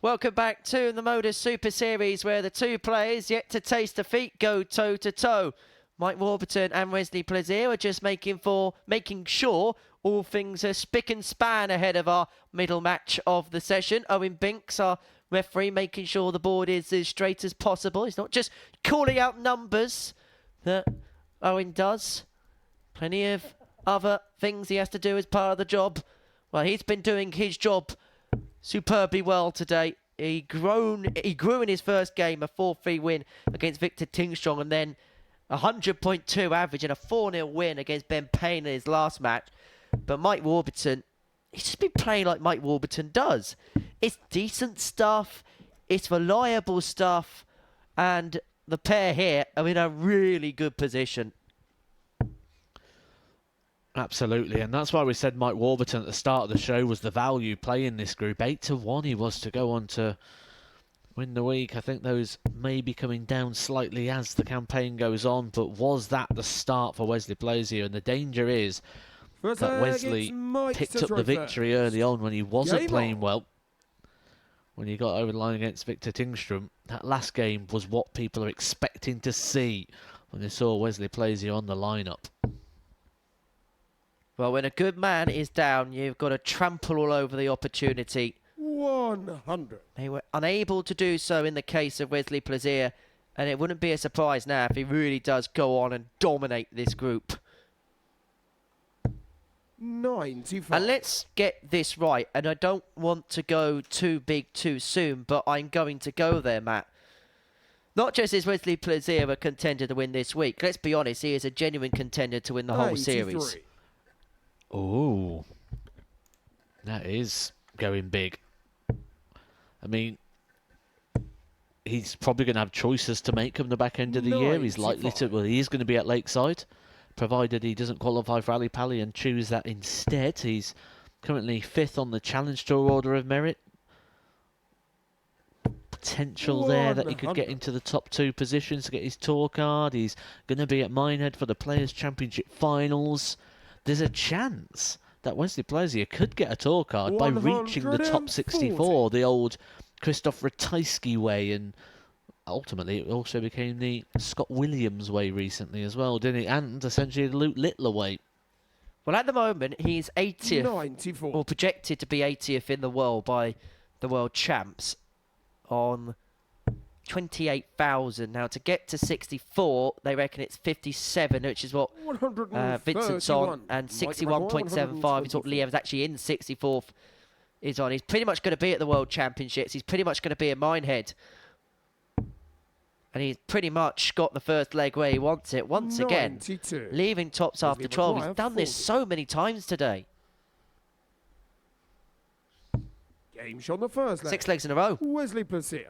Welcome back to the Modus Super Series, where the two players yet to taste defeat go toe-to-toe. Mike Warburton and Wesley Plaisier are just making sure all things are spick and span ahead of our middle match of the session. Owen Binks, our referee, making sure the board is as straight as possible. He's not just calling out numbers that Owen does. Plenty of other things he has to do as part of the job. Well, he's been doing his job superbly well today. He grew in his first game, a 4-3 win against Victor Tingstrong, and then a 100.2 average and a 4-0 win against Ben Payne in his last match. But Mike Warburton, he's just been playing like Mike Warburton does. It's decent stuff, it's reliable stuff, and the pair here are in a really good position. Absolutely, and that's why we said Mike Warburton at the start of the show was the value play in this group. 8-1 he was to go on to win the week. I think those may be coming down slightly as the campaign goes on, but was that the start for Wesley Plaisier? And the danger is that Wesley picked up the victory early on when he wasn't playing well. When he got over the line against Victor Tingström, that last game was what people are expecting to see when they saw Wesley Plaisier on the lineup. Well, when a good man is down, you've got to trample all over the opportunity. 100. They were unable to do so in the case of Wesley Plaisier, and it wouldn't be a surprise now if he really does go on and dominate this group. 95. And let's get this right, and I don't want to go too big too soon, but I'm going to go there, Matt. Not just is Wesley Plaisier a contender to win this week, let's be honest, he is a genuine contender to win the whole 83. series. Oh, that is going big. I mean, he's probably going to have choices to make on the back end of the year. He's likely to, well, he is going to be at Lakeside, provided he doesn't qualify for Ali Pali and choose that instead. He's currently 5th on the Challenge Tour Order of Merit. Potential there that he could get into the top 2 positions to get his tour card. He's going to be at Minehead for the Players' Championship Finals. There's a chance that Wesley Plaisier could get a tour card by reaching the top 64, the old Christoph Ratajski way, and ultimately it also became the Scott Williams way recently as well, didn't it? And essentially the Luke Littler way. Well, at the moment, he's 80th, 94. or projected to be 80th in the world by the world champs on 28,000. Now, to get to 64, they reckon it's 57, which is what Vincent's on, and 61.75 is what Liam's actually in 64th is on. He's pretty much going to be at the World Championships. He's pretty much going to be at Minehead. And he's pretty much got the first leg where he wants it. Once again, leaving tops after 12. He's done this so many times today. Game shot on the first leg. 6 legs in a row. Wesley Plaisier.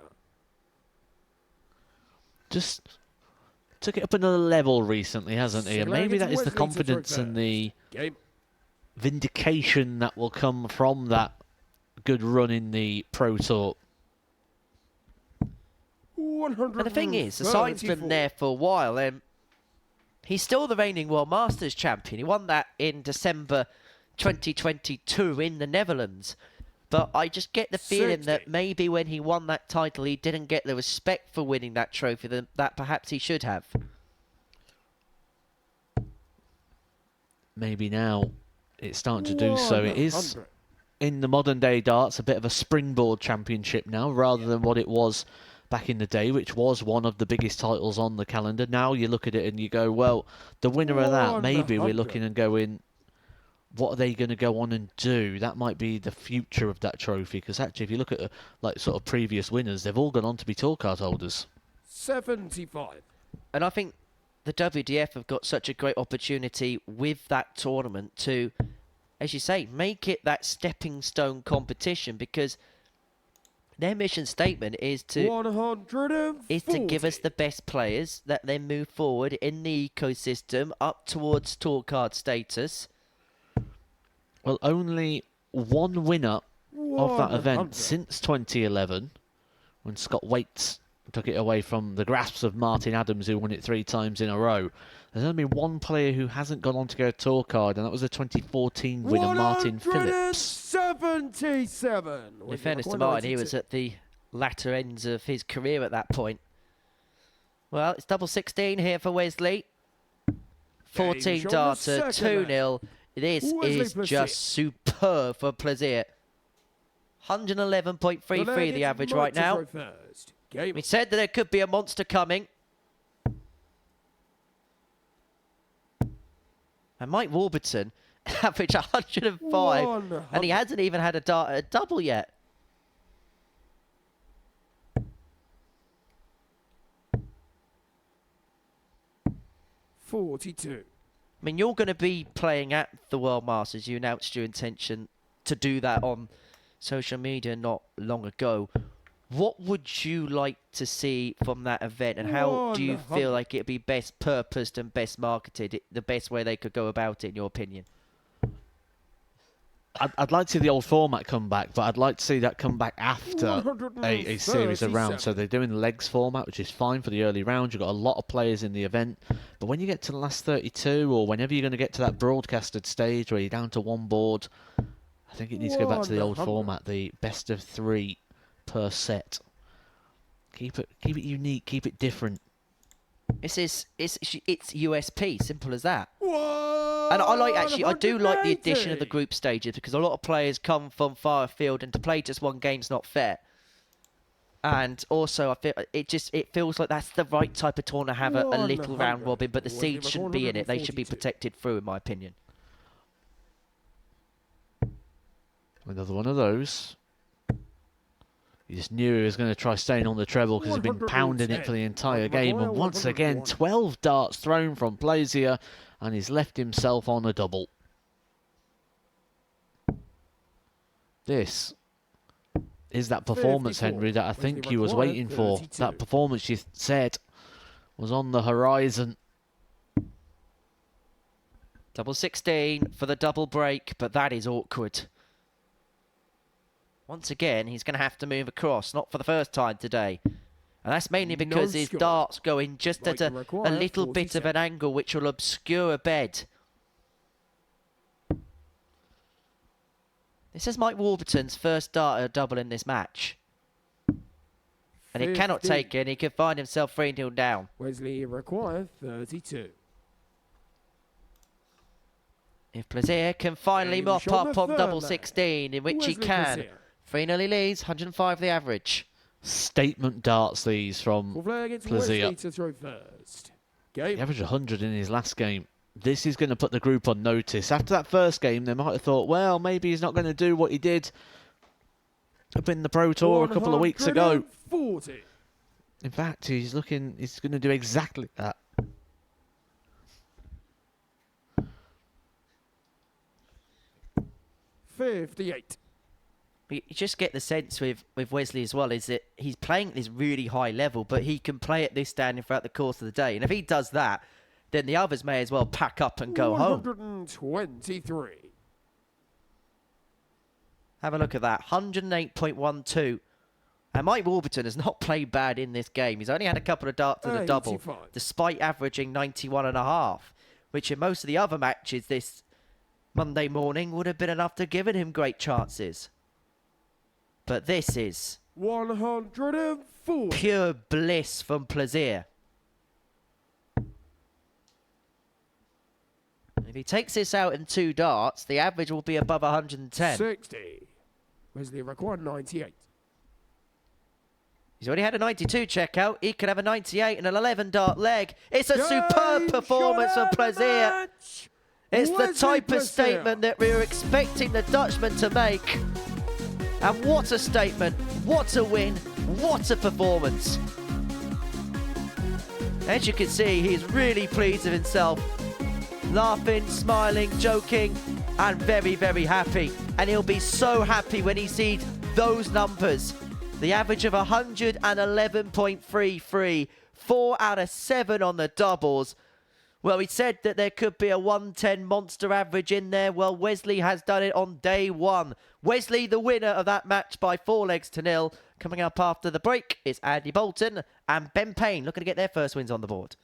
Just took it up another level recently, hasn't he? And maybe that is the confidence and the vindication that will come from that good run in the Pro Tour. And the thing is, the sign's been there for a while, and he's still the reigning World Masters champion. He won that in December 2022 in the Netherlands. But I just get the feeling that maybe when he won that title, he didn't get the respect for winning that trophy that perhaps he should have. Maybe now it's starting to do so. It is, in the modern day darts, a bit of a springboard championship now, rather than what it was back in the day, which was one of the biggest titles on the calendar. Now you look at it and you go, well, the winner of that, maybe we're looking and going, what are they going to go on and do? That might be the future of that trophy, because actually if you look at like sort of previous winners, they've all gone on to be tour card holders. 75. And I think the WDF have got such a great opportunity with that tournament to, as you say, make it that stepping stone competition, because their mission statement is to give us the best players that then move forward in the ecosystem up towards tour card status. Well, only one winner of that event since 2011, when Scott Waits took it away from the grasps of Martin Adams, who won it 3 times in a row. There's only been one player who hasn't gone on to get a tour card, and that was the 2014 winner, Martin Phillips. 177. In fairness to Martin, he was at the latter ends of his career at that point. Well, it's double 16 here for Wesley. 14 darter, 2-0. This is just superb for Plaisier. 111.33 the average right now. We said that there could be a monster coming. And Mike Warburton averaged 105, and he hasn't even had a double yet. .42. I mean, you're going to be playing at the World Masters. You announced your intention to do that on social media not long ago. What would you like to see from that event, and how do you feel like it'd be best purposed and best marketed, the best way they could go about it, in your opinion? I'd like to see the old format come back, but I'd like to see that come back after a series of rounds. So they're doing the legs format, which is fine for the early rounds. You've got a lot of players in the event. But when you get to the last 32, or whenever you're going to get to that broadcasted stage where you're down to one board, I think it needs to go back to the old format, the best of 3 per set. Keep it unique, keep it different. It's USP, simple as that. And I do like the addition of the group stages, because a lot of players come from far afield, and to play just one game's not fair. And also, I feel it feels like that's the right type of tournament to have a little round robin, but the seeds shouldn't be in it. They should be protected through, in my opinion. Another one of those. He just knew he was going to try staying on the treble because he'd been pounding it for the entire game. And once again, 12 darts thrown from Plaisier, and he's left himself on a double. This is that performance, Henry, that I think he was waiting for. That performance you said was on the horizon. Double 16 for the double break, but that is awkward. Once again, he's going to have to move across, not for the first time today. And that's mainly because his dart's going just at a little bit of an angle, which will obscure a bed. This is Mike Warburton's first darter double in this match. And he cannot take it, and he can find himself 3-0 down. Wesley require 32. If Plaisier can finally mop up on double 16, in which he can. 3-0 he leads, 105 the average. Statement darts these from Plaisier. He averaged 100 in his last game. This is going to put the group on notice. After that first game, they might have thought, well, maybe he's not going to do what he did up in the Pro Tour a couple of weeks ago. In fact, he's going to do exactly that. .58. You just get the sense with Wesley as well, is that he's playing at this really high level, but he can play at this standing throughout the course of the day. And if he does that, then the others may as well pack up and go home. 123. Have a look at that, 108.12. And Mike Warburton has not played bad in this game. He's only had a couple of darts to the double, despite averaging 91.5, which in most of the other matches this Monday morning would have been enough to give him great chances. But this is 104. Pure bliss from Plaisier. If he takes this out in 2 darts, the average will be above 110. 60. Wesley required 98. He's already had a 92 checkout. He could have a 98 and an 11-dart leg. It's a superb performance from Plaisier. It's the type of statement that we were expecting the Dutchman to make. And what a statement, what a win, what a performance. As you can see, he's really pleased with himself. Laughing, smiling, joking, and very, very happy. And he'll be so happy when he sees those numbers. The average of 111.33, 4 out of 7 on the doubles. Well, we said that there could be a 110 monster average in there. Well, Wesley has done it on day one. Wesley, the winner of that match by 4-0. Coming up after the break is Andy Bolton and Ben Payne looking to get their first wins on the board.